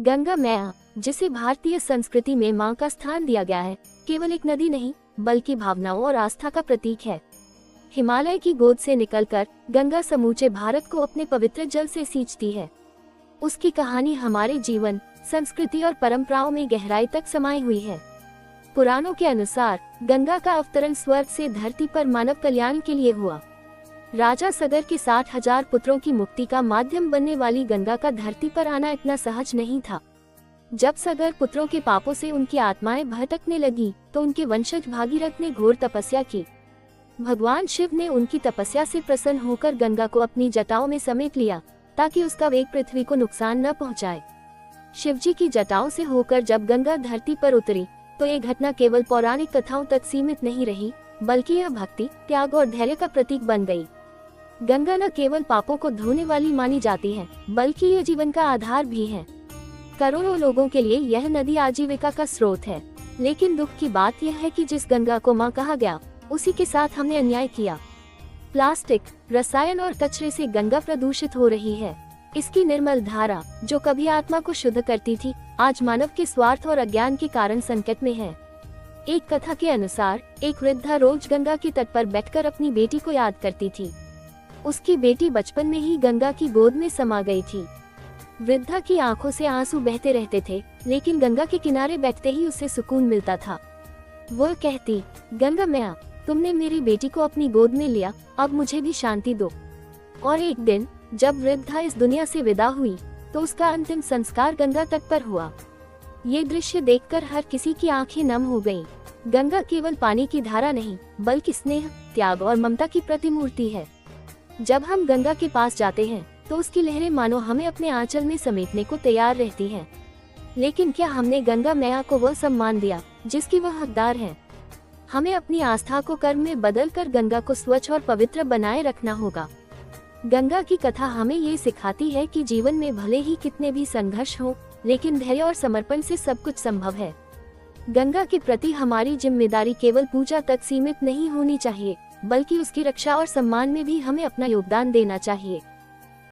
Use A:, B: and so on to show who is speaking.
A: गंगा मैया, जिसे भारतीय संस्कृति में मां का स्थान दिया गया है, केवल एक नदी नहीं बल्कि भावनाओं और आस्था का प्रतीक है। हिमालय की गोद से निकलकर गंगा समूचे भारत को अपने पवित्र जल से सींचती है। उसकी कहानी हमारे जीवन, संस्कृति और परंपराओं में गहराई तक समाई हुई है। पुराणों के अनुसार गंगा का अवतरण स्वर्ग से धरती पर मानव कल्याण के लिए हुआ। राजा सगर के 60,000 पुत्रों की मुक्ति का माध्यम बनने वाली गंगा का धरती पर आना इतना सहज नहीं था। जब सगर पुत्रों के पापों से उनकी आत्माएं भटकने लगी तो उनके वंशज भागीरथ ने घोर तपस्या की। भगवान शिव ने उनकी तपस्या से प्रसन्न होकर गंगा को अपनी जटाओं में समेट लिया ताकि उसका वेग पृथ्वी को नुकसान न पहुंचाए। शिवजी की जटाओं से होकर जब गंगा धरती पर उतरी तो ये घटना केवल पौराणिक कथाओं तक सीमित नहीं रही, बल्कि यह भक्ति, त्याग और धैर्य का प्रतीक बन गई। गंगा न केवल पापों को धोने वाली मानी जाती है, बल्कि यह जीवन का आधार भी है। करोड़ों लोगों के लिए यह नदी आजीविका का स्रोत है। लेकिन दुख की बात यह है कि जिस गंगा को मां कहा गया, उसी के साथ हमने अन्याय किया। प्लास्टिक, रसायन और कचरे से गंगा प्रदूषित हो रही है। इसकी निर्मल धारा, जो कभी आत्मा को शुद्ध करती थी, आज मानव के स्वार्थ और अज्ञान के कारण संकट में है। एक कथा के अनुसार एक वृद्धा रोज गंगा के तट पर बैठकर अपनी बेटी को याद करती थी। उसकी बेटी बचपन में ही गंगा की गोद में समा गई थी। वृद्धा की आंखों से आंसू बहते रहते थे, लेकिन गंगा के किनारे बैठते ही उसे सुकून मिलता था। वो कहती, गंगा मैया, तुमने मेरी बेटी को अपनी गोद में लिया, अब मुझे भी शांति दो। और एक दिन जब वृद्धा इस दुनिया से विदा हुई तो उसका अंतिम संस्कार गंगा तट पर हुआ। ये दृश्य देखकर हर किसी की आंखें नम हो गईं। गंगा केवल पानी की धारा नहीं, बल्कि स्नेह, त्याग और ममता की प्रतिमूर्ति है। जब हम गंगा के पास जाते हैं तो उसकी लहरें मानो हमें अपने आंचल में समेटने को तैयार रहती हैं। लेकिन क्या हमने गंगा मैया को वह सम्मान दिया जिसकी वह हकदार है? हमें अपनी आस्था को कर्म में बदलकर गंगा को स्वच्छ और पवित्र बनाए रखना होगा। गंगा की कथा हमें ये सिखाती है कि जीवन में भले ही कितने भी संघर्ष हो, लेकिन धैर्य और समर्पण से सब कुछ संभव है। गंगा के प्रति हमारी जिम्मेदारी केवल पूजा तक सीमित नहीं होनी चाहिए, बल्कि उसकी रक्षा और सम्मान में भी हमें अपना योगदान देना चाहिए।